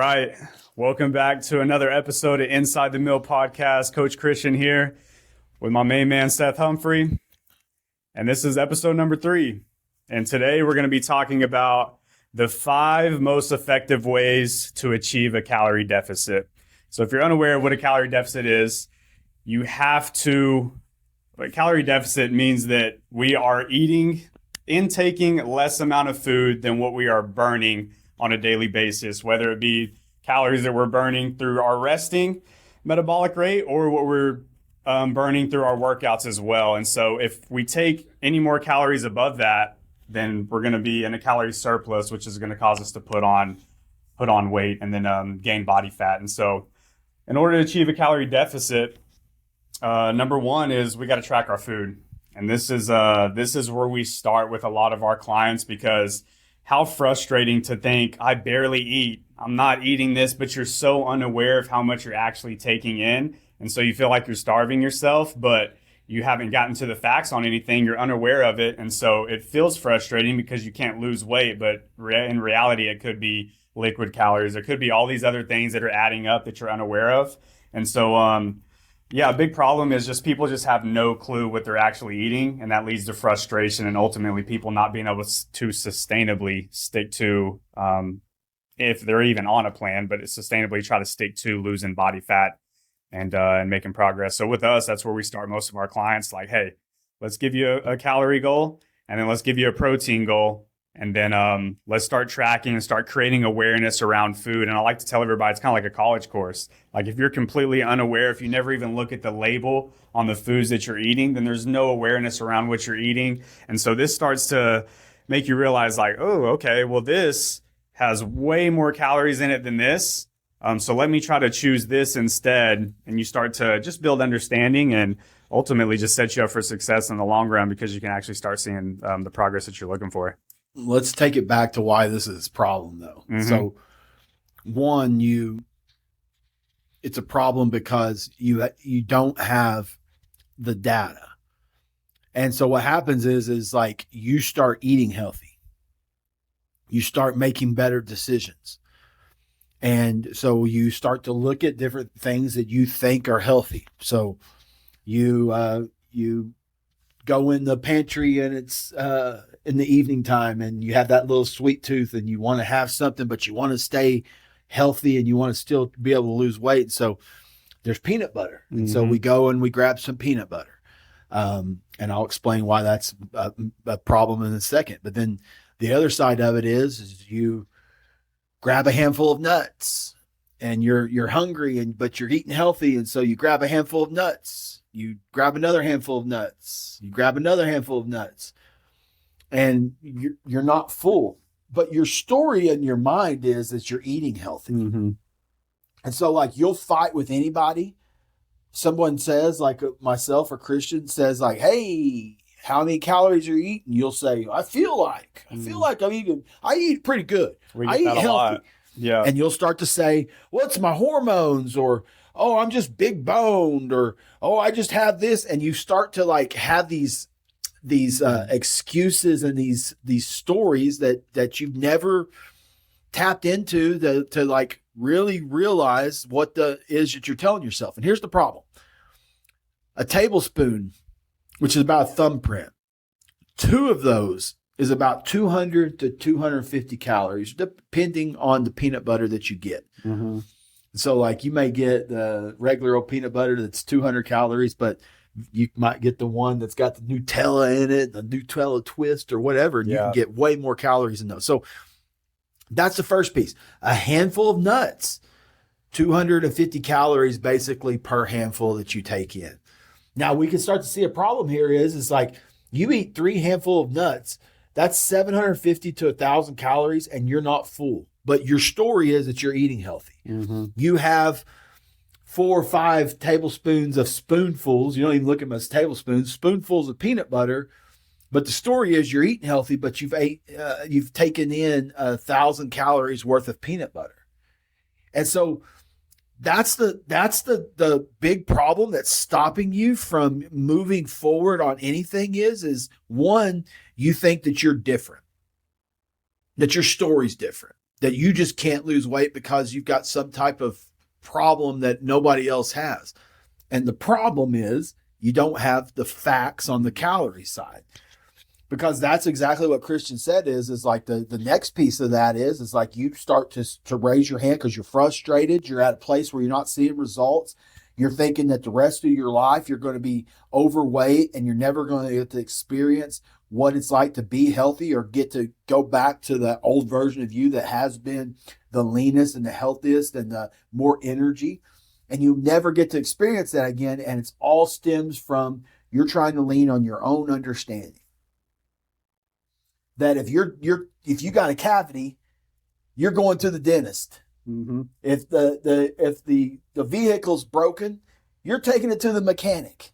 right. Welcome back to another episode of Inside the Mill podcast. Coach Christian here with my main man, Seth Humphrey. And this is episode number 3. And today we're going to be talking about the 5 most effective ways to achieve a calorie deficit. So if you're unaware of what a calorie deficit is, a calorie deficit means that we are intaking less amount of food than what we are burning on a daily basis, whether it be calories that we're burning through our resting metabolic rate or what we're burning through our workouts as well. And so if we take any more calories above that, then we're going to be in a calorie surplus, which is going to cause us to put on weight and then gain body fat. And so in order to achieve a calorie deficit, number 1 is we got to track our food. And this is where we start with a lot of our clients, because how frustrating to think, I barely eat. I'm not eating this, but you're so unaware of how much you're actually taking in. And so you feel like you're starving yourself, but you haven't gotten to the facts on anything. You're unaware of it. And so it feels frustrating because you can't lose weight. But in reality, it could be liquid calories. It could be all these other things that are adding up that you're unaware of. And so, a big problem is just people just have no clue what they're actually eating, and that leads to frustration and ultimately people not being able to sustainably stick to, if they're even on a plan, but sustainably try to stick to losing body fat and making progress. So with us, that's where we start most of our clients. Like, hey, let's give you a calorie goal, and then let's give you a protein goal. And then let's start tracking and start creating awareness around food. And I like to tell everybody, it's kind of like a college course. Like if you're completely unaware, if you never even look at the label on the foods that you're eating, then there's no awareness around what you're eating. And so this starts to make you realize like, oh, okay, well, this has way more calories in it than this. So let me try to choose this instead. And you start to just build understanding and ultimately just set you up for success in the long run, because you can actually start seeing the progress that you're looking for. Let's take it back to why this is a problem, though. Mm-hmm. So, one, it's a problem because you don't have the data, and so what happens is like you start eating healthy, you start making better decisions, and so you start to look at different things that you think are healthy. So, you go in the pantry and it's in the evening time and you have that little sweet tooth and you want to have something, but you want to stay healthy and you want to still be able to lose weight. So there's peanut butter. And so we go and we grab some peanut butter. And I'll explain why that's a problem in a second. But then the other side of it is you grab a handful of nuts and you're hungry but you're eating healthy. And so you grab a handful of nuts. You grab another handful of nuts. You grab another handful of nuts. And you're not full. But your story in your mind is that you're eating healthy. Mm-hmm. And so, like, you'll fight with anybody. Someone says, like myself or Christian says, like, hey, how many calories are you eating? You'll say, I feel like I eat pretty good. I eat healthy. Lot. Yeah. And you'll start to say, well, it's my hormones, or, oh, I'm just big boned, or, oh, I just have this. And you start to like have these excuses and these stories that you've never tapped into to like really realize what is that you're telling yourself. And here's the problem. A tablespoon, which is about a thumbprint, 2 of those is about 200 to 250 calories, depending on the peanut butter that you get. Mm-hmm. So like you may get the regular old peanut butter that's 200 calories, but you might get the one that's got the Nutella in it, the Nutella twist or whatever, and you can get way more calories in those. So that's the first piece. A handful of nuts, 250 calories basically per handful that you take in. Now we can start to see a problem here is like you eat 3 handful of nuts, that's 750 to 1,000 calories and you're not full. But your story is that you're eating healthy. Mm-hmm. You have 4 or 5 tablespoons of spoonfuls. You don't even look at them as tablespoons, spoonfuls of peanut butter. But the story is you're eating healthy, but you've taken in 1,000 calories worth of peanut butter. And so that's the big problem that's stopping you from moving forward on anything is one, you think that you're different, that your story's different, that you just can't lose weight because you've got some type of problem that nobody else has. And the problem is you don't have the facts on the calorie side. Because that's exactly what Christian said is like the next piece of that is like you start to raise your hand because you're frustrated. You're at a place where you're not seeing results. You're thinking that the rest of your life you're going to be overweight and you're never going to get to experience what it's like to be healthy or get to go back to the old version of you that has been the leanest and the healthiest and the more energy. And you never get to experience that again. And it's all stems from you're trying to lean on your own understanding. That if you got a cavity, you're going to the dentist. Mm-hmm. If the vehicle's broken, you're taking it to the mechanic.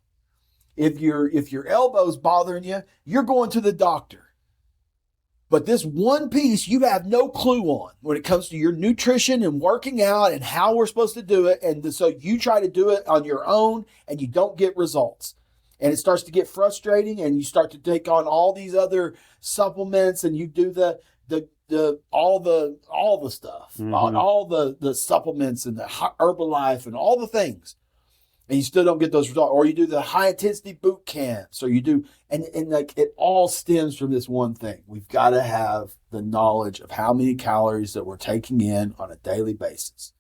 If your elbow's bothering you, you're going to the doctor. But this one piece you have no clue on when it comes to your nutrition and working out and how we're supposed to do it. And so you try to do it on your own and you don't get results. And it starts to get frustrating and you start to take on all these other supplements and you do all the stuff, mm-hmm. all the supplements and the Herbalife and all the things. And you still don't get those results. Or you do the high intensity boot camps or you do, and like it all stems from this one thing. We've got to have the knowledge of how many calories that we're taking in on a daily basis.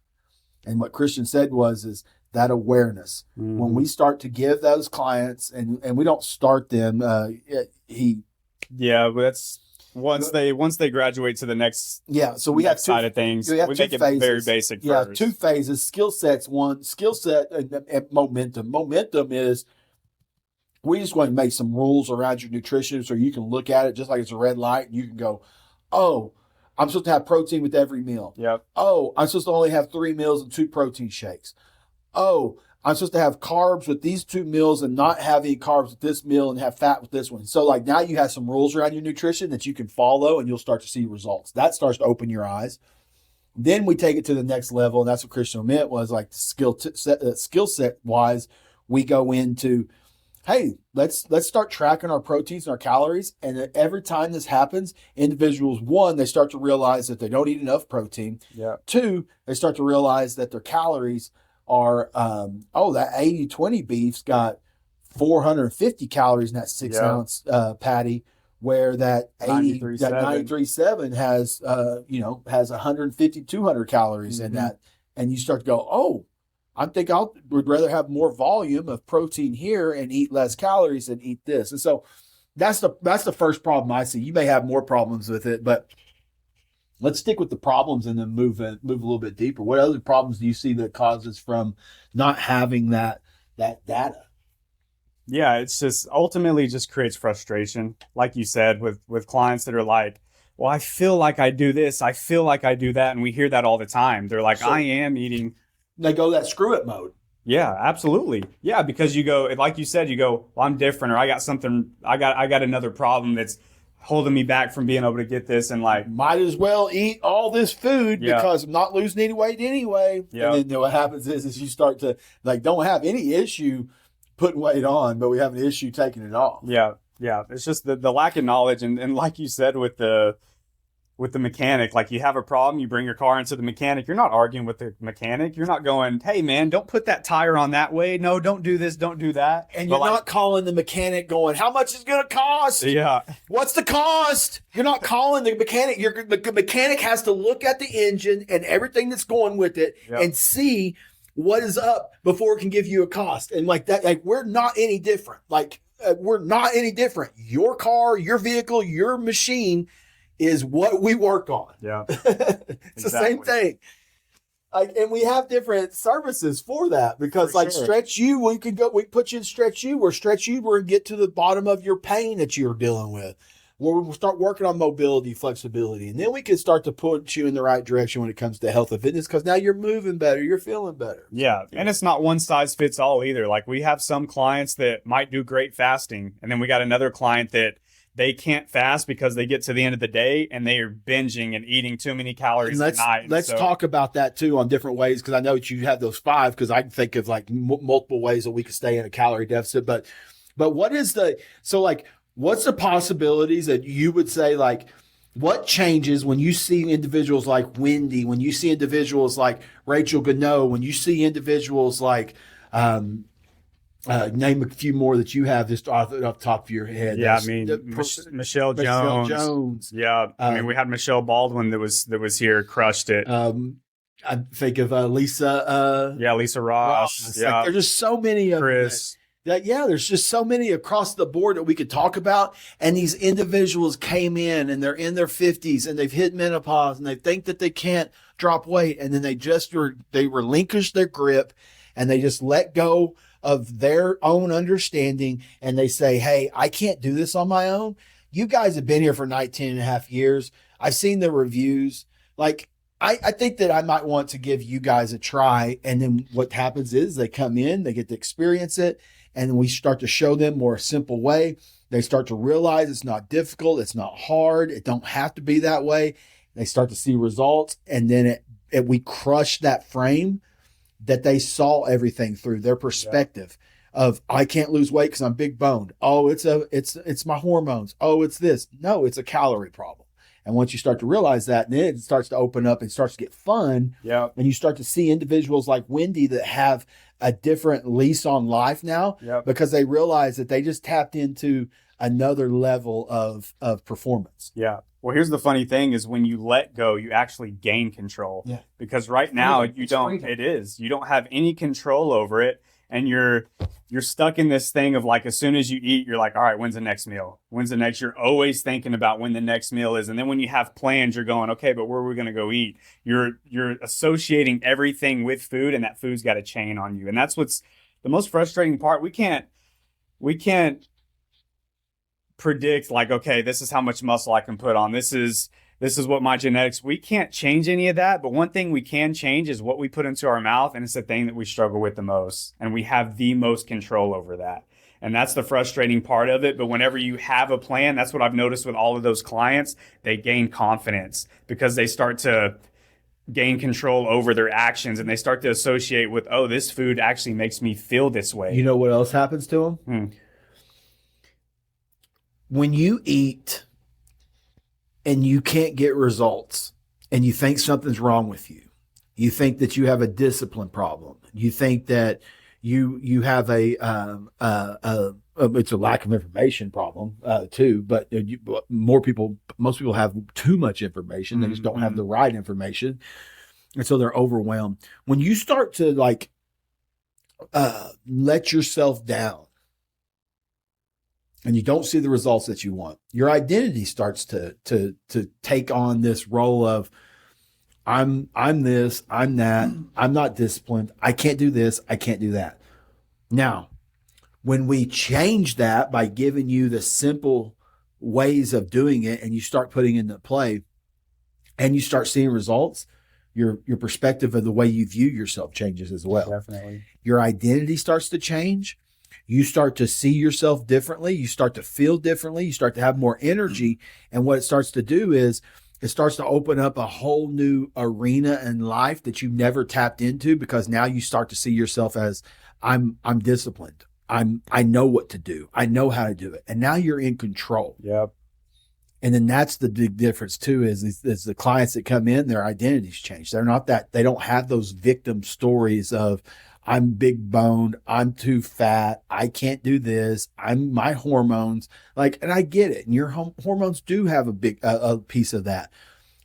And what Christian said is that awareness. Mm-hmm. When we start to give those clients, and we don't start them, but that's once they graduate to the next so we have two side of things. We have we two make it phases. very basic. Yeah, first. 2 phases. Skill set and momentum. Momentum is we just want to make some rules around your nutrition so you can look at it just like it's a red light and you can go, oh, I'm supposed to have protein with every meal. Yep. Oh, I'm supposed to only have 3 meals and 2 protein shakes. Oh, I'm supposed to have carbs with these 2 meals and not have any carbs with this meal and have fat with this one. So like now you have some rules around your nutrition that you can follow and you'll start to see results. That starts to open your eyes. Then we take it to the next level. And that's what Christian meant was like skill set wise, we go into, hey, let's start tracking our proteins and our calories. And every time this happens, individuals, 1, they start to realize that they don't eat enough protein. Yeah. 2, they start to realize that their calories are, that 80-20 beef's got 450 calories in that 6 ounce patty, where that 93.7 has, has 150, 200 calories in that. And you start to go, oh, I think would rather have more volume of protein here and eat less calories than eat this. And so that's the first problem I see. You may have more problems with it, but let's stick with the problems and then move a little bit deeper. What other problems do you see that causes from not having that data? Yeah, it's just ultimately just creates frustration. Like you said, with clients that are like, well, I feel like I do this, I feel like I do that. And we hear that all the time. They're like, I am eating. They go that screw it mode. Yeah, absolutely. Yeah, because you go, like you said, well, I'm different, or I got another problem that's holding me back from being able to get this, and like might as well eat all this food because I'm not losing any weight anyway. Yeah. And then what happens is you start to like don't have any issue putting weight on, but we have an issue taking it off. Yeah. It's just the lack of knowledge, and like you said with the mechanic, like you have a problem, you bring your car into the mechanic. You're not arguing with the mechanic. You're not going, hey man, don't put that tire on that way. No, don't do this, don't do that. And you're not calling the mechanic going, how much is it going to cost? Yeah. What's the cost? You're not calling the mechanic. The mechanic has to look at the engine and everything that's going with it and see what is up before it can give you a cost. And like that, like we're not any different. We're not any different. Your car, your vehicle, your machine is what we work on. Yeah. It's the same thing. And we have different services for that because Stretch U, we put you in Stretch U, where Stretch U, we're going to get to the bottom of your pain that you're dealing with. Where we'll start working on mobility, flexibility, and then we can start to put you in the right direction when it comes to health and fitness because now you're moving better, you're feeling better. Yeah, and it's not one size fits all either. Like we have some clients that might do great fasting, and then we got another client that they can't fast because they get to the end of the day and they are binging and eating too many calories at night. Let's talk about that too on different ways because I know that you have those 5 because I can think of like multiple ways that we could stay in a calorie deficit. But what's the possibilities that you would say like What changes when you see individuals like Wendy, when you see individuals like Rachel Gano, when you see individuals like, name a few more that you have just off the top of your head. Yeah, I mean, Michelle Jones. Yeah, I mean, we had Michelle Baldwin that was here, crushed it. I think of Lisa. Lisa Ross. Yeah, like, there's just so many of Chris. There's just so many across the board that we could talk about. And these individuals came in and they're in their 50s and they've hit menopause and they think that they can't drop weight. And then they relinquish their grip and they just let go of their own understanding. And they say, hey, I can't do this on my own. You guys have been here for 19 and a half years. I've seen the reviews. Like, I think that I might want to give you guys a try. And then what happens is they come in, they get to experience it. And we start to show them more a simple way. They start to realize it's not difficult. It's not hard. It don't have to be that way. They start to see results. And then we crush that frame that they saw everything through their perspective of, I can't lose weight because I'm big boned. Oh, it's my hormones. Oh, it's this. No, it's a calorie problem. And once you start to realize that, then it starts to open up and starts to get fun. Yeah. And you start to see individuals like Wendy that have a different lease on life now because they realize that they just tapped into another level of performance. Yeah. Well, here's the funny thing is when you let go, you actually gain control. Yeah. Because right now you don't have any control over it. And you're stuck in this thing of like, as soon as you eat, you're like, all right, when's the next meal? When's the next? You're always thinking about when the next meal is. And then when you have plans, you're going, okay, but where are we going to go eat? You're associating everything with food, and that food's got a chain on you. And that's what's the most frustrating part. We can't predict like, okay, this is how much muscle I can put on. This is what my genetics, we can't change any of that. But one thing we can change is what we put into our mouth. And it's the thing that we struggle with the most. And we have the most control over that. And that's the frustrating part of it. But whenever you have a plan, that's what I've noticed with all of those clients, they gain confidence because they start to gain control over their actions and they start to associate with, oh, this food actually makes me feel this way. You know what else happens to them? When you eat and you can't get results and you think something's wrong with you, you think that you have a discipline problem, you think that you have it's a lack of information problem too, but most people have too much information. They just don't have the right information. And so they're overwhelmed. When you start to like let yourself down, and you don't see the results that you want, your identity starts to take on this role of I'm this, I'm that, I'm not disciplined, I can't do this, I can't do that. Now, when we change that by giving you the simple ways of doing it and you start putting it into play and you start seeing results, your perspective of the way you view yourself changes as well. Definitely. Your identity starts to change. You start to see yourself differently. You start to feel differently. You start to have more energy. And what it starts to do is it starts to open up a whole new arena in life that you've never tapped into, because now you start to see yourself as I'm disciplined. I know what to do. I know how to do it. And now you're in control. Yep. And then that's the big difference too, is the clients that come in, their identities change. They're not that, they don't have those victim stories of I'm big boned, I'm too fat, I can't do this, my hormones, like, and I get it. And your hormones do have a big a piece of that.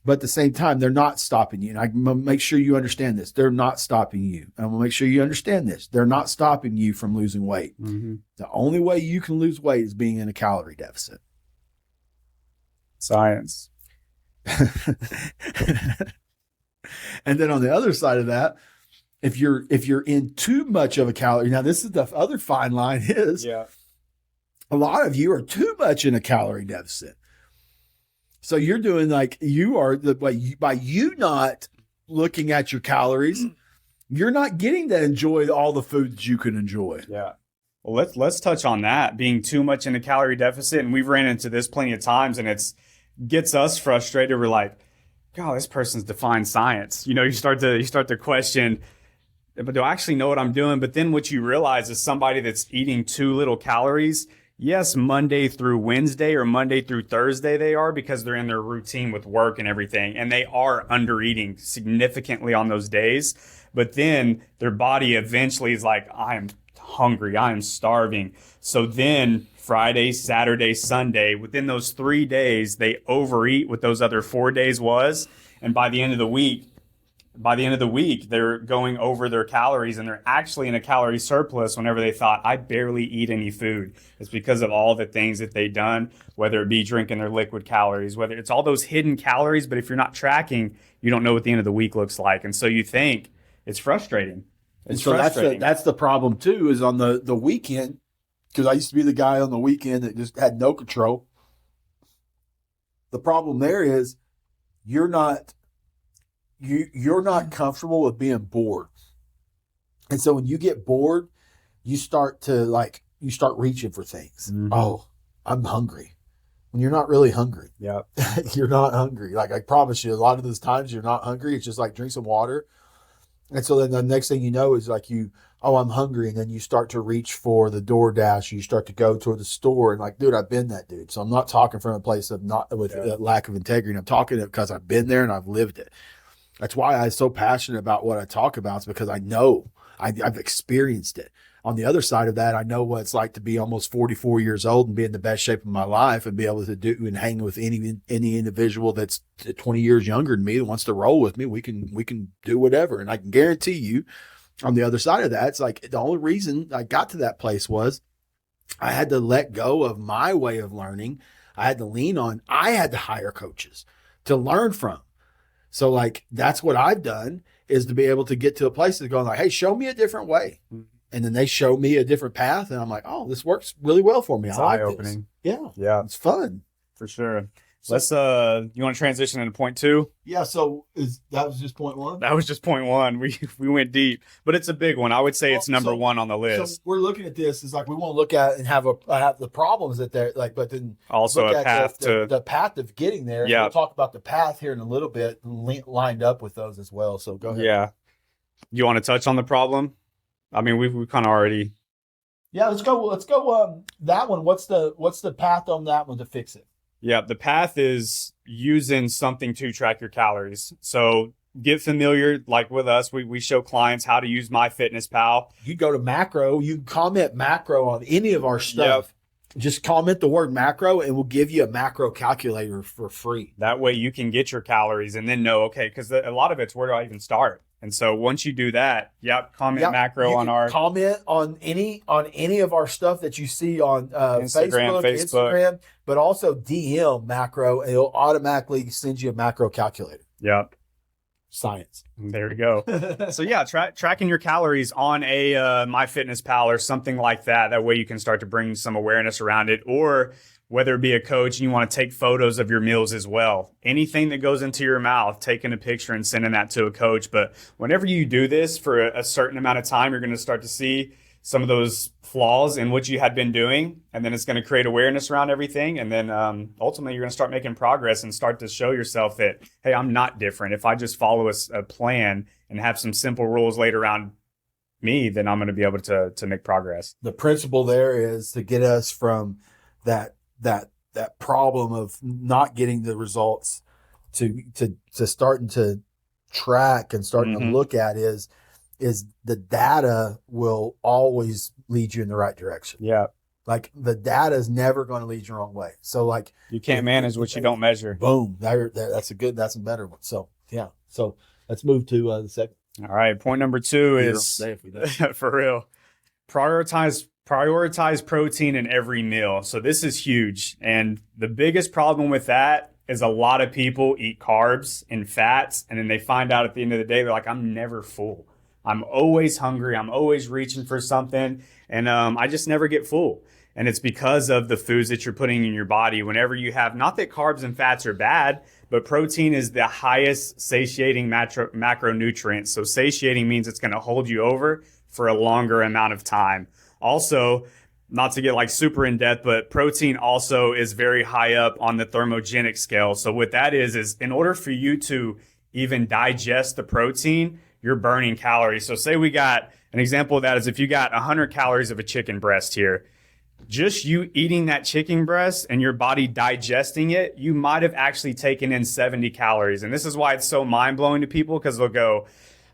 But at the same time, they're not stopping you. And I make sure you understand this. They're not stopping you. And I'm going to make sure you understand this. They're not stopping you from losing weight. Mm-hmm. The only way you can lose weight is being in a calorie deficit. Science. And then on the other side of that, if you're in too much of a calorie, now this is the other fine line is a lot of you are too much in a calorie deficit. So you're doing like you are by you not looking at your calories, you're not getting to enjoy all the food that you can enjoy. Yeah. Well, let's touch on that, being too much in a calorie deficit. And we've ran into this plenty of times, and it's gets us frustrated. We're like, God, this person's defined science. You know, you start to question, but do I actually know what I'm doing? But then what you realize is somebody that's eating too little calories, Yes, Monday through Wednesday or Monday through Thursday they are, because they're in their routine with work and everything. And they are under eating significantly on those days. But then their body eventually is like, I am hungry. I am starving. So then Friday, Saturday, Sunday, within those 3 days, they overeat what those other 4 days was. And by the end of the week, they're going over their calories, and they're actually in a calorie surplus whenever they thought, I barely eat any food. It's because of all the things that they've done, whether it be drinking their liquid calories, whether it's all those hidden calories. But if you're not tracking, you don't know what the end of the week looks like. And so you think it's frustrating. And so that's the problem too, is on the weekend, because I used to be the guy on the weekend that just had no control. The problem there is you're not comfortable with being bored. And so when you get bored, you start reaching for things. Mm-hmm. Oh, I'm hungry. When you're not really hungry. Yeah. You're not hungry. Like, I promise you, a lot of those times you're not hungry. It's just like, drink some water. And so then the next thing you know is like, I'm hungry. And then you start to reach for the DoorDash. You start to go toward the store, and like, dude, I've been that dude. So I'm not talking from a place of not with a lack of integrity. I'm talking because I've been there and I've lived it. That's why I'm so passionate about what I talk about, is because I know I've experienced it. On the other side of that, I know what it's like to be almost 44 years old and be in the best shape of my life and be able to do and hang with any individual that's 20 years younger than me that wants to roll with me. We can do whatever. And I can guarantee you, on the other side of that, it's like the only reason I got to that place was I had to let go of my way of learning. I had to hire coaches to learn from. So like, that's what I've done, is to be able to get to a place that's going like, hey, show me a different way. And then they show me a different path, and I'm like, oh, this works really well for me. It's I like eye-opening. This. Yeah. It's fun. For sure. Let's you want to transition into point 2? Yeah, so that was just point 1? That was just point 1. We went deep, but it's a big one. I would say it's number 1 on the list. So we're looking at this, is like, we want to look at and have the problems that they're like, but then also a path the path of getting there. Yeah. We'll talk about the path here in a little bit, lined up with those as well. So go ahead. Yeah. You want to touch on the problem? I mean, we kind of already. Yeah, let's go. That one. What's the path on that one to fix it? Yeah, the path is using something to track your calories. So get familiar, like with us, we show clients how to use MyFitnessPal. You go to macro, you comment macro on any of our stuff. Yep. Just comment the word macro, and we'll give you a macro calculator for free. That way you can get your calories and then know, okay, because a lot of it's, where do I even start? And so once you do that, comment macro on our comment on any of our stuff that you see on Instagram, but also DM macro, and it'll automatically send you a macro calculator. Yep. Science. There we go. So tracking your calories on a MyFitnessPal or something like that. That way you can start to bring some awareness around it, or whether it be a coach and you want to take photos of your meals as well. Anything that goes into your mouth, taking a picture and sending that to a coach. But whenever you do this for a certain amount of time, you're going to start to see some of those flaws in what you had been doing. And then it's going to create awareness around everything. And then ultimately, you're going to start making progress and start to show yourself that, hey, I'm not different. If I just follow a plan and have some simple rules laid around me, then I'm going to be able to make progress. The principle there is to get us from that problem of not getting the results to starting to track and starting to look at is the data will always lead you in the right direction. Yeah. Like, the data is never going to lead you the wrong way. So like, you can't manage what you don't measure. Boom. That's a better one. So yeah. So let's move to the second. All right. Point number 2 is for real. Prioritize protein in every meal. So this is huge. And the biggest problem with that is a lot of people eat carbs and fats, and then they find out at the end of the day, they're like, I'm never full. I'm always hungry. I'm always reaching for something. And I just never get full. And it's because of the foods that you're putting in your body. Whenever you have, not that carbs and fats are bad, but protein is the highest satiating macronutrient. So satiating means it's going to hold you over for a longer amount of time. Also, not to get like super in depth, but protein also is very high up on the thermogenic scale. So what that is in order for you to even digest the protein, you're burning calories. So say we got an example of that is if you got 100 calories of a chicken breast here, just you eating that chicken breast and your body digesting it, you might have actually taken in 70 calories. And this is why it's so mind blowing to people, because they'll go,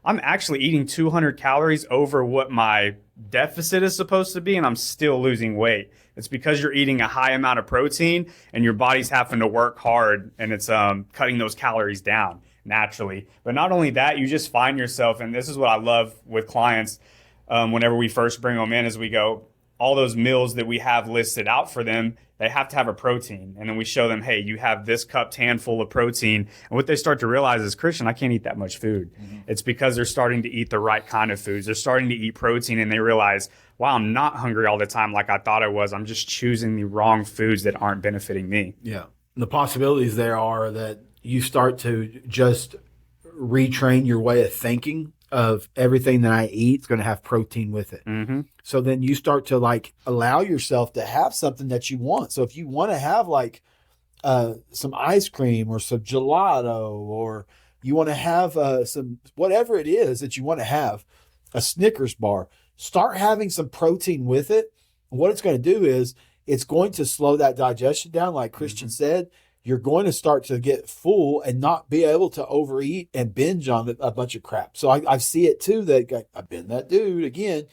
I'm actually eating 200 calories over what my deficit is supposed to be, and I'm still losing weight. It's because you're eating a high amount of protein and your body's having to work hard, and it's cutting those calories down naturally. But not only that, you just find yourself, and this is what I love with clients whenever we first bring them in, is we go, all those meals that we have listed out for them, they have to have a protein. And then we show them, hey, you have this cupped handful of protein. And what they start to realize is, Christian, I can't eat that much food. Mm-hmm. It's because they're starting to eat the right kind of foods. They're starting to eat protein, and they realize, wow, I'm not hungry all the time like I thought I was. I'm just choosing the wrong foods that aren't benefiting me. Yeah. The possibilities there are that you start to just retrain your way of thinking of everything that I eat is going to have protein with it. Mm-hmm. So then you start to like allow yourself to have something that you want. So if you want to have like some ice cream or some gelato, or you want to have some, whatever it is that you want to have, a Snickers bar, start having some protein with it. What it's going to do is it's going to slow that digestion down. Like Christian said, you're going to start to get full and not be able to overeat and binge on a bunch of crap. So I see it too, that I've been that dude again,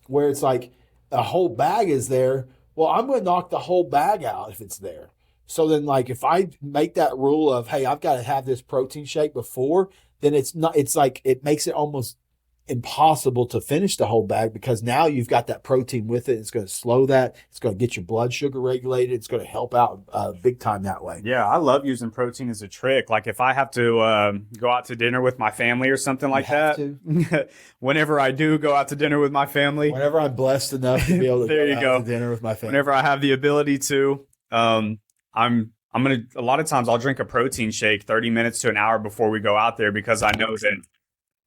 where it's like a whole bag is there. Well, I'm going to knock the whole bag out if it's there. So then like if I make that rule of, hey, I've got to have this protein shake before, then it's like it makes it almost impossible to finish the whole bag, because now you've got that protein with it. It's going to slow that. It's going to get your blood sugar regulated. It's going to help out big time that way. Yeah, I love using protein as a trick. Like if I have to go out to dinner with my family or something like that, whenever I do go out to dinner with my family, whenever I'm blessed enough to be able to there go you go. out to dinner with my family, whenever I have the ability to, I'm gonna, a lot of times I'll drink a protein shake 30 minutes to an hour before we go out there, because I know that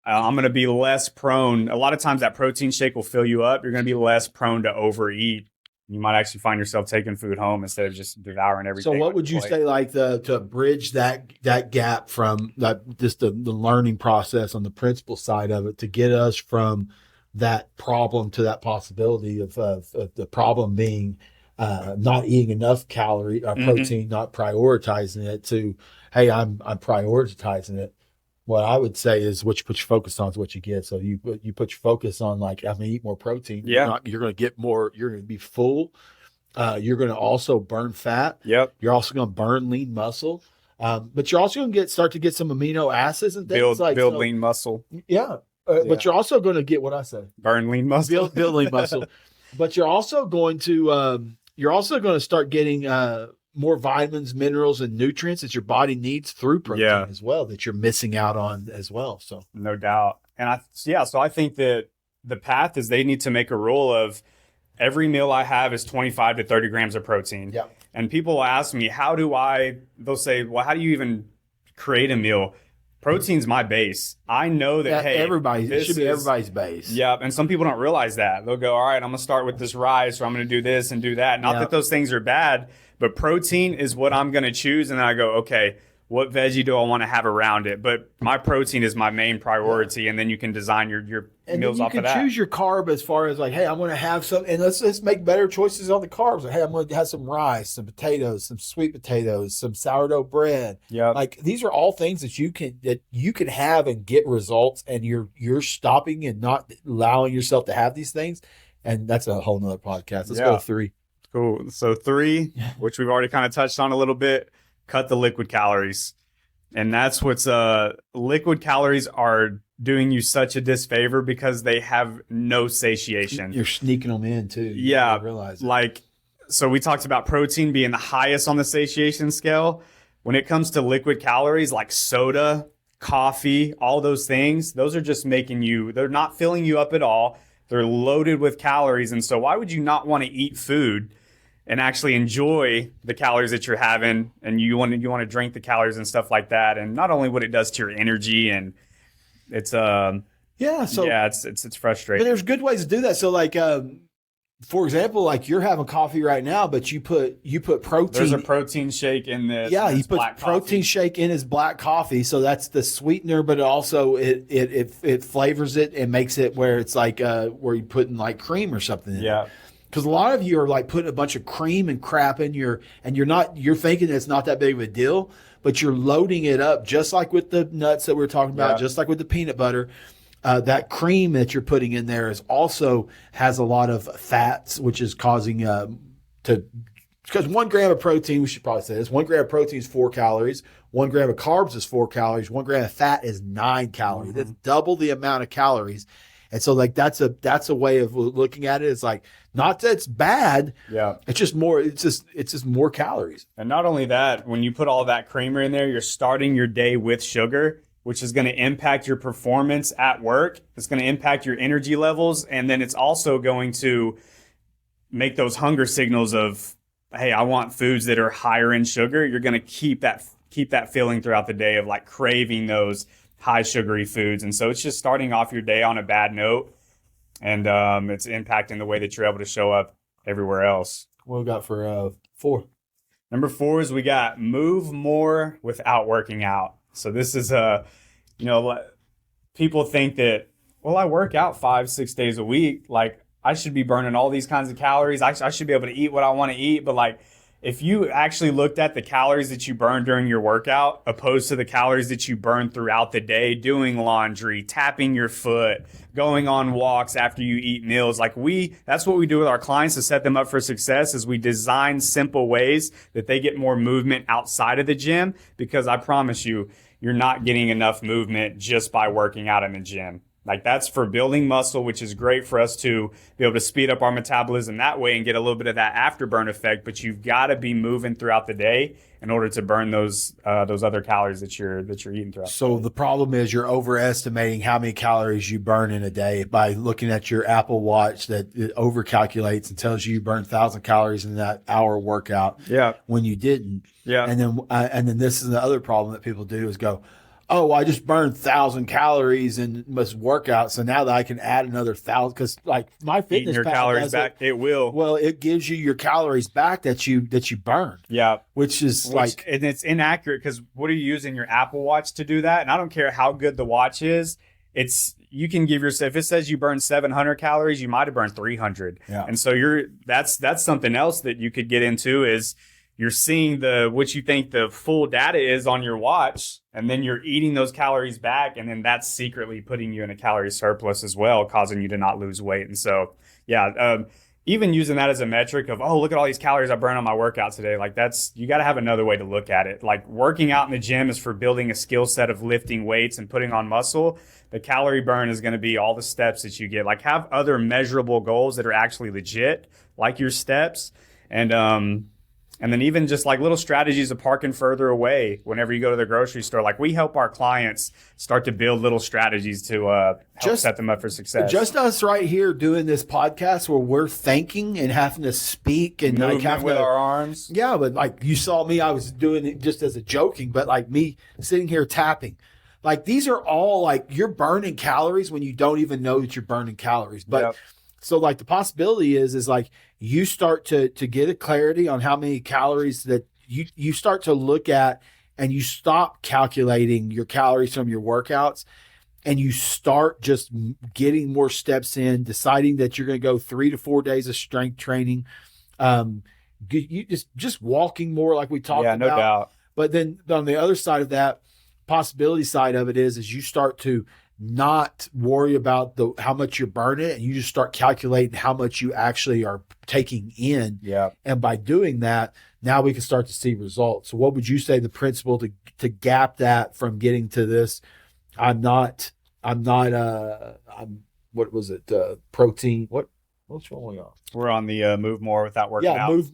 I'm going to be less prone. A lot of times that protein shake will fill you up. You're going to be less prone to overeat. You might actually find yourself taking food home instead of just devouring everything. So what would you say, like to bridge that gap from that, just the learning process on the principle side of it, to get us from that problem to that possibility of the problem being not eating enough calorie or protein, not prioritizing it, to, hey, I'm prioritizing it. What I would say is what you put your focus on is what you get. So you put your focus on, like, I'm going to eat more protein. Yeah. You're going to get more. You're going to be full. You're going to also burn fat. Yep. You're also going to burn lean muscle. But you're also going to start to get some amino acids and things build lean muscle. Yeah. But you're also going to get what I said. Burn lean muscle. Build lean muscle. But you're also going to start getting more vitamins, minerals, and nutrients that your body needs through protein as well, that you're missing out on as well. So no doubt. And so I think that the path is they need to make a rule of every meal I have is 25 to 30 grams of protein. Yeah. And people ask me, they'll say, well, how do you even create a meal? Protein's my base. I know that, it should be everybody's base. Yeah. And some people don't realize that. They'll go, all right, I'm going to start with this rice, or I'm going to do this and do that. Not that those things are bad, but protein is what I'm going to choose. And then I go, okay, what veggie do I want to have around it? But my protein is my main priority. Yeah. And then you can design your meals off of that. You can choose your carb as far as like, hey, I'm going to have some, and let's make better choices on the carbs. Like, hey, I'm going to have some rice, some potatoes, some sweet potatoes, some sourdough bread. Yeah. Like, these are all things that you can have and get results, and you're stopping and not allowing yourself to have these things. And that's a whole nother podcast. Let's go to 3. Cool. So 3, which we've already kind of touched on a little bit, cut the liquid calories. And that's what's liquid calories are doing you such a disfavor, because they have no satiation. You're sneaking them in too. Yeah. Realize it. Like, so we talked about protein being the highest on the satiation scale. When it comes to liquid calories, like soda, coffee, all those things, those are just they're not filling you up at all. They're loaded with calories. And so why would you not want to eat food and actually enjoy the calories that you're having, and you want to drink the calories and stuff like that, and not only what it does to your energy, and it's it's frustrating. But there's good ways to do that. So like for example, like you're having coffee right now, but you put protein. There's a protein shake in this. Yeah, he puts protein shake in his black coffee, so that's the sweetener, but also it flavors it and makes it where it's like where you putting like cream or something in it. Because a lot of you are like putting a bunch of cream and crap in you're thinking it's not that big of a deal, but you're loading it up just like with the nuts that we're talking about, just like with the peanut butter. That cream that you're putting in there has a lot of fats, which is causing because 1 gram of protein, we should probably say this, 1 gram of protein is 4 calories, 1 gram of carbs is 4 calories, 1 gram of fat is 9 calories. That's double the amount of calories. And so like that's a way of looking at it. It's like, not that it's bad. Yeah. It's just more calories. And not only that, when you put all that creamer in there, you're starting your day with sugar, which is going to impact your performance at work. It's going to impact your energy levels. And then it's also going to make those hunger signals of, hey, I want foods that are higher in sugar. You're going to keep that feeling throughout the day of like craving those high sugary foods. And so it's just starting off your day on a bad note. And it's impacting the way that you're able to show up everywhere else. What we got for 4? Number 4 is we got move more without working out. So this is people think that, well, I work out 5-6 days a week. Like I should be burning all these kinds of calories. I should be able to eat what I want to eat. But like, if you actually looked at the calories that you burn during your workout opposed to the calories that you burn throughout the day, doing laundry, tapping your foot, going on walks after you eat meals, that's what we do with our clients to set them up for success. Is we design simple ways that they get more movement outside of the gym, because I promise you, you're not getting enough movement just by working out in the gym. Like that's for building muscle, which is great for us to be able to speed up our metabolism that way and get a little bit of that afterburn effect. But you've got to be moving throughout the day in order to burn those other calories that you're eating throughout. So the problem is you're overestimating how many calories you burn in a day by looking at your Apple Watch that it overcalculates and tells you burn 1,000 calories in that hour workout. Yeah. When you didn't. Yeah. And then this is the other problem that people do is go, oh, I just burned 1,000 calories in this workout, so now that I can add another 1,000, because like my fitness eating your pal calories back, it will. Well, it gives you your calories back that you burned. Yeah, which is and it's inaccurate, because what are you using your Apple Watch to do that? And I don't care how good the watch is. You can give yourself, if it says you burn 700 calories, you might have burned 300. Yeah. And so that's something else that you could get into is you're seeing what you think the full data is on your watch, and then you're eating those calories back, and then that's secretly putting you in a calorie surplus as well, causing you to not lose weight. And so, even using that as a metric of, oh, look at all these calories I burned on my workout today. Like you got to have another way to look at it. Like working out in the gym is for building a skill set of lifting weights and putting on muscle. The calorie burn is going to be all the steps that you get. Like have other measurable goals that are actually legit, like your steps. And then even just like little strategies of parking further away whenever you go to the grocery store. Like we help our clients start to build little strategies to help set them up for success. Just us right here doing this podcast where we're thinking and having to speak and movement like having with to, our arms. Yeah, but like you saw me, I was doing it just as a joking, but like me sitting here tapping. Like these are all like you're burning calories when you don't even know that you're burning calories. But so like the possibility is like you start to get a clarity on how many calories that you start to look at, and you stop calculating your calories from your workouts, and you start just getting more steps in, deciding that you're going to go 3 to 4 days of strength training. You just walking more like we talked about. Yeah, no doubt. But then on the other side of that, possibility side of it is you start to not worry about how much you're burning, and you just start calculating how much you actually are taking in. Yeah. And by doing that, now we can start to see results. So what would you say the principle to gap that from getting to this? I'm what was it? Protein. What's wrong with y'all? We're on the move more without working out. Move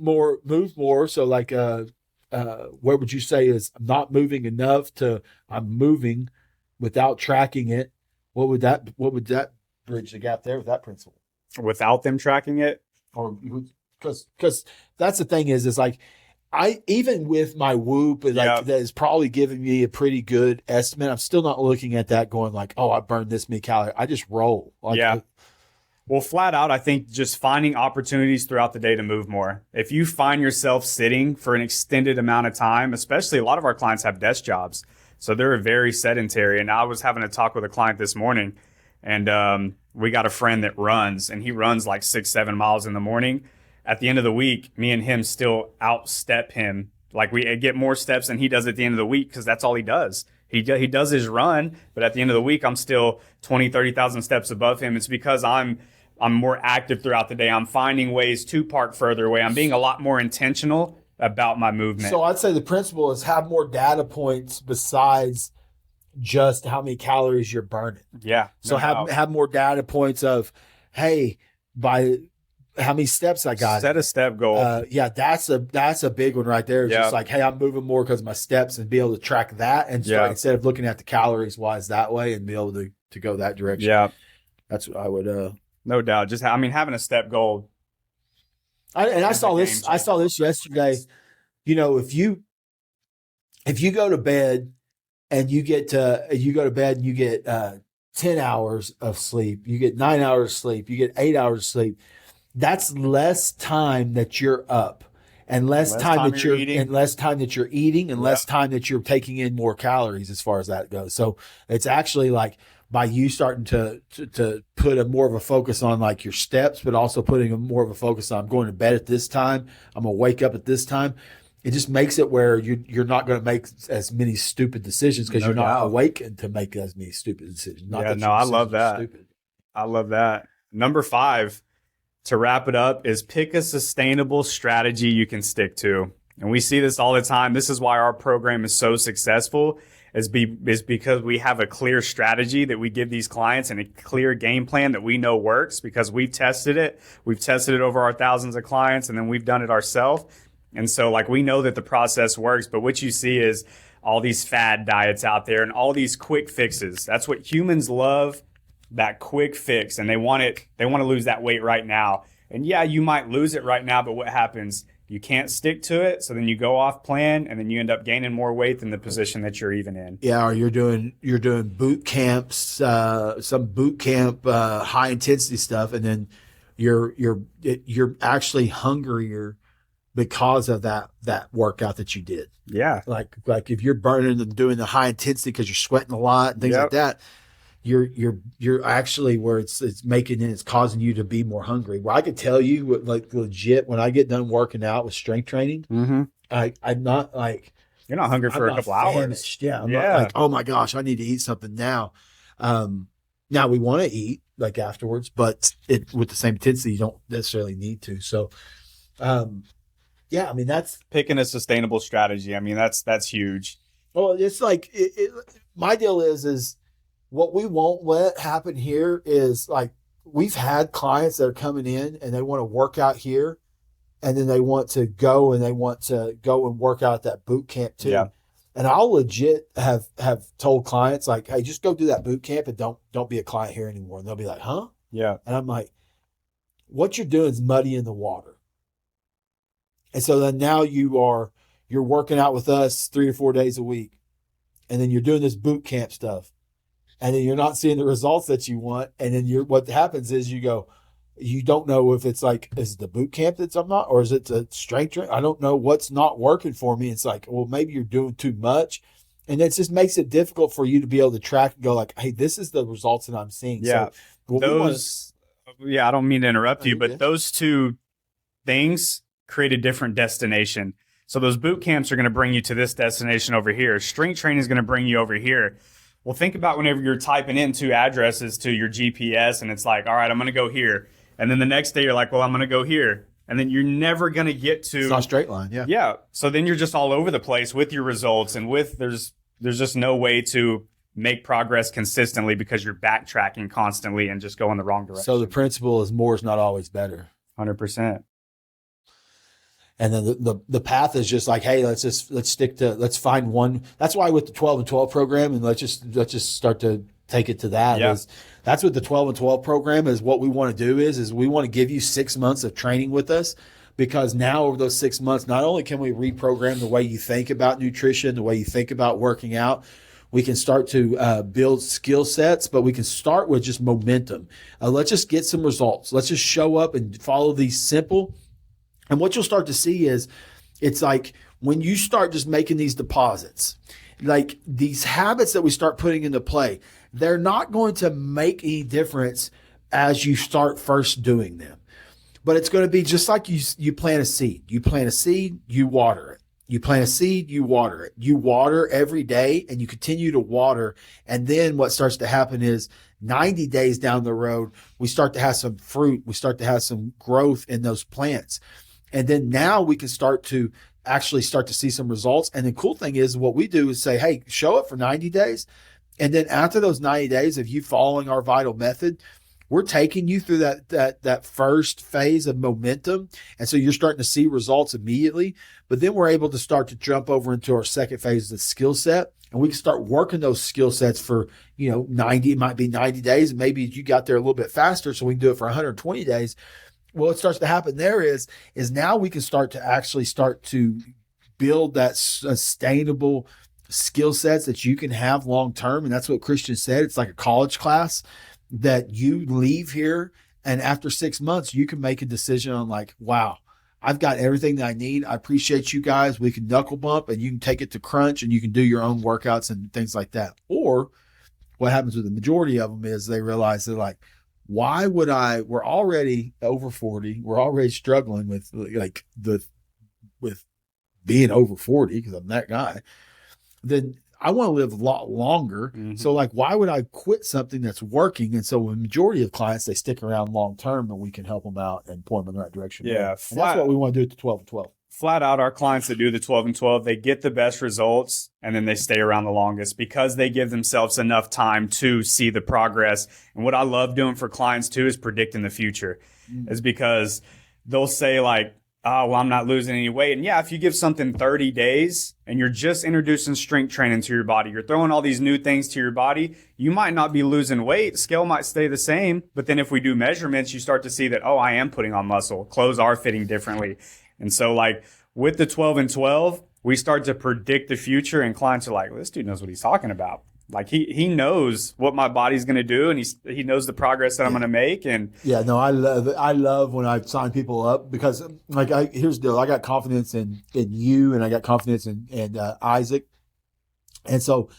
more. So like, what would you say is I'm not moving enough to I'm moving without tracking it? What would that bridge the gap there with that principle? Without them tracking it? Or because that's the thing is like I even with my Whoop that is probably giving me a pretty good estimate. I'm still not looking at that going like, oh, I burned this many calories. I just roll. Well, flat out, I think just finding opportunities throughout the day to move more. If you find yourself sitting for an extended amount of time, especially a lot of our clients have desk jobs, so they're very sedentary. And I was having a talk with a client this morning, and we got a friend that runs, and he runs like 6-7 miles in the morning. At the end of the week, me and him still outstep him. Like we get more steps than he does at the end of the week because that's all he does. He does his run, but at the end of the week, I'm still 20, 30,000 steps above him. It's because I'm more active throughout the day. I'm finding ways to park further away. I'm being a lot more intentional about my movement. So I'd say the principle is have more data points besides just how many calories you're burning. Yeah. So have more data points of, hey, by how many steps I got. Set a step goal. Yeah, that's a big one right there. It's Yeah. just like, hey, I'm moving more because of my steps, and be able to track that and start, instead of looking at the calories wise that way, and be able to go that direction. Yeah. That's what I would. No doubt. Just having a step goal. I saw this yesterday. You know, if you go to bed and you get 10 hours of sleep, you get 9 hours of sleep, you get 8 hours of sleep, that's less time that you're up, and less time that you're eating, and less time that you're taking in more calories as far as that goes. So it's actually like, by you starting to put a more of a focus on like your steps, but also putting a more of a focus on, I'm going to bed at this time, I'm gonna wake up at this time. It just makes it where you're not going to make as many stupid decisions because you're not awake to make as many stupid decisions. I love that. Stupid. I love that. Number 5, to wrap it up, is pick a sustainable strategy you can stick to. And we see this all the time. This is why our program is so successful, is because we have a clear strategy that we give these clients and a clear game plan that we know works because we've tested it. We've tested it over our thousands of clients, and then we've done it ourselves. And so like we know that the process works, but what you see is all these fad diets out there and all these quick fixes. That's what humans love, that quick fix, and they want to lose that weight right now. And yeah, you might lose it right now, but what happens? You can't stick to it, so then you go off plan, and then you end up gaining more weight than the position that you're even in. Yeah, or you're doing boot camps, some boot camp high intensity stuff, and then you're actually hungrier because of that workout that you did. Yeah. Like if you're burning and doing the high intensity because you're sweating a lot and things like that, you're actually where it's causing you to be more hungry. Where I could tell you, like legit, when I get done working out with strength training, I'm not like, you're not hungry for a couple hours. Yeah. I'm not like, oh my gosh, I need to eat something now. Now we want to eat like afterwards, but with the same intensity, you don't necessarily need to. So, yeah, I mean, that's picking a sustainable strategy. I mean, that's huge. Well, it's like my deal is what we won't let happen here is like, we've had clients that are coming in and they want to work out here, and then they want to go and work out at that boot camp too. Yeah. And I'll legit have told clients like, hey, just go do that boot camp and don't be a client here anymore. And they'll be like, huh? Yeah. And I'm like, what you're doing is muddying the water. And so then now you're working out with us 3 or 4 days a week, and then you're doing this boot camp stuff, and then you're not seeing the results that you want. And then what happens is you don't know if it's like, is it the boot camp that's I'm not, or is it the strength training? I don't know what's not working for me. It's like, well, maybe you're doing too much. And it just makes it difficult for you to be able to track and go like, hey, this is the results that I'm seeing. Yeah. So I don't mean to interrupt you, but those two things create a different destination. So those boot camps are going to bring you to this destination over here. Strength training is going to bring you over here. Well, think about whenever you're typing in 2 addresses to your GPS and it's like, all right, I'm going to go here. And then the next day you're like, well, I'm going to go here. And then you're never going to get to... It's not a straight line, yeah. Yeah. So then you're just all over the place with your results, and there's just no way to make progress consistently because you're backtracking constantly and just going the wrong direction. So the principle is more is not always better. 100%. And then the path is just like, hey, let's find one. That's why with the 12 and 12 program, and let's just start to take it to that. Yeah. That's what the 12 and 12 program is. What we want to do is we want to give you 6 months of training with us, because now over those 6 months, not only can we reprogram the way you think about nutrition, the way you think about working out, we can start to build skill sets, but we can start with just momentum. Let's just get some results. Let's just show up and follow these simple. And what you'll start to see is it's like when you start just making these deposits, like these habits that we start putting into play, they're not going to make any difference as you start first doing them. But it's going to be just like you plant a seed. You plant a seed, you water it. You plant a seed, you water it. You water every day and you continue to water. And then what starts to happen is 90 days down the road, we start to have some fruit. We start to have some growth in those plants. And then now we can start to see some results. And the cool thing is what we do is say, hey, show up for 90 days. And then after those 90 days of you following our vital method, we're taking you through that first phase of momentum. And so you're starting to see results immediately. But then we're able to start to jump over into our second phase of the skill set. And we can start working those skill sets for, 90, it might be 90 days. And maybe you got there a little bit faster, so we can do it for 120 days. Well, what starts to happen there is now we can start to build that sustainable skill sets that you can have long term. And that's what Christian said. It's like a college class that you leave here, and after 6 months, you can make a decision on like, wow, I've got everything that I need. I appreciate you guys. We can knuckle bump and you can take it to crunch and you can do your own workouts and things like that. Or what happens with the majority of them is they realize they're like, why would we're already over 40. We're already struggling with with being over 40 because I'm that guy. Then I want to live a lot longer. Mm-hmm. So like, why would I quit something that's working? And so the majority of clients, they stick around long term and we can help them out and point them in the right direction. Yeah. And that's what we want to do at the 12 and 12. Flat out, our clients that do the 12 and 12, they get the best results and then they stay around the longest because they give themselves enough time to see the progress. And what I love doing for clients too is predicting the future. Mm-hmm. Is because they'll say like, oh, well, I'm not losing any weight. And yeah, if you give something 30 days and you're just introducing strength training to your body, you're throwing all these new things to your body, you might not be losing weight. Scale might stay the same. But then if we do measurements, you start to see that, oh, I am putting on muscle. Clothes are fitting differently. And so like with the 12 and 12, we start to predict the future and clients are like, well, this dude knows what he's talking about. Like he knows what my body's going to do and he knows the progress that I'm going to make. And yeah, no, I love when I sign people up because like here's the deal. I got confidence in you and I got confidence in Isaac. And so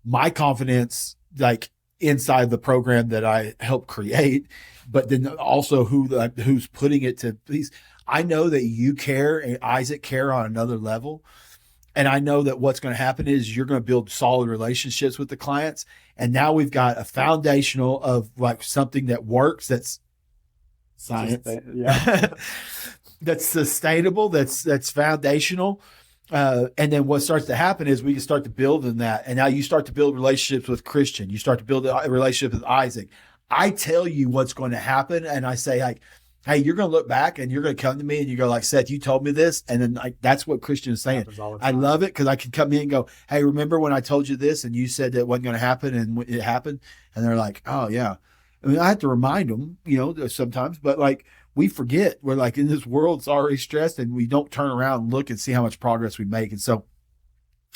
my confidence like inside the program that I helped create, but then also who's putting it to please. I know that you care and Isaac care on another level. And I know that what's going to happen is you're going to build solid relationships with the clients. And now we've got a foundational of like something that works. That's science. Yeah. That's sustainable. That's foundational. And then what starts to happen is we can start to build in that. And now you start to build relationships with Christian. You start to build a relationship with Isaac. I tell you what's going to happen. And I say like, hey, you're going to look back and you're going to come to me and you go like, Seth, you told me this. And then like, that's what Christian is saying. I love it because I can come in and go, hey, remember when I told you this and you said that it wasn't going to happen and it happened? And they're like, oh, yeah. I mean, I have to remind them, sometimes, but like we forget. We're like in this world, it's already stressed and we don't turn around and look and see how much progress we make. And so,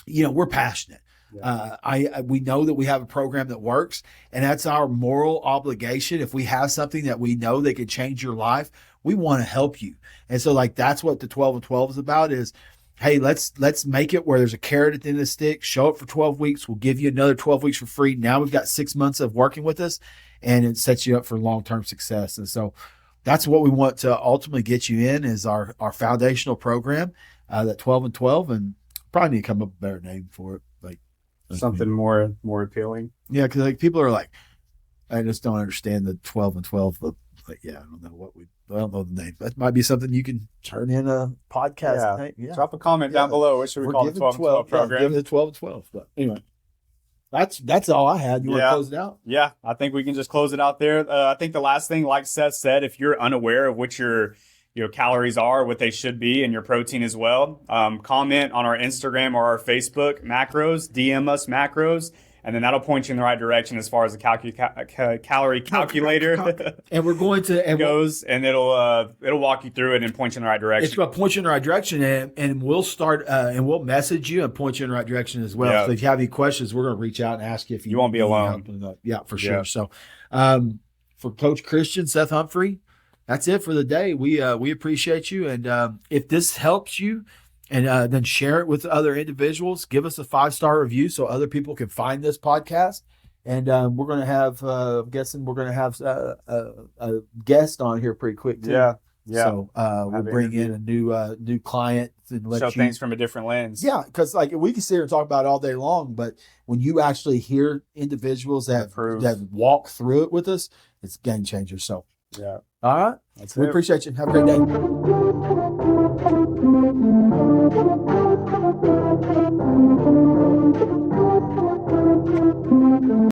we're passionate. Yeah. We know that we have a program that works and that's our moral obligation. If we have something that we know that could change your life, we want to help you. And so like, that's what the 12 and 12 is about is, hey, let's make it where there's a carrot at the end of the stick, show up for 12 weeks. We'll give you another 12 weeks for free. Now we've got 6 months of working with us and it sets you up for long-term success. And so that's what we want to ultimately get you in is our foundational program, that 12 and 12, and probably need to come up with a better name for it. Like, something more appealing. Yeah, because like people are like, I just don't understand the 12 and 12. But like, yeah, I don't know the name. That might be something you can turn in a podcast. Yeah. Drop a comment down below. What should we call the 12 and 12 program? Give it the 12 and 12. But anyway, that's all I had. You want to close it out? Yeah, I think we can just close it out there. I think the last thing, like Seth said, if you're unaware of what your calories are, what they should be, and your protein as well. Comment on our Instagram or our Facebook macros, DM us macros, and then that'll point you in the right direction as far as the calorie calculator and we're going to goes, and it'll walk you through it and point you in the right direction. It's going to point you in the right direction, and we'll start and we'll message you and point you in the right direction as well. Yeah. So if you have any questions, we're going to reach out and ask you if you won't be alone. Yeah, for sure. Yeah. So for Coach Christian, Seth Humphrey, that's it for the day. We appreciate you. And if this helps you, and then share it with other individuals, give us a 5-star review so other people can find this podcast. And we're going to have, I'm guessing we're going to have a guest on here pretty quick too. Yeah. So we'll bring in a new client and let show you things from a different lens. Yeah, because like we can sit here and talk about it all day long, but when you actually hear individuals that walk through it with us, it's a game changer. So yeah. All right. We appreciate you. Have a great day.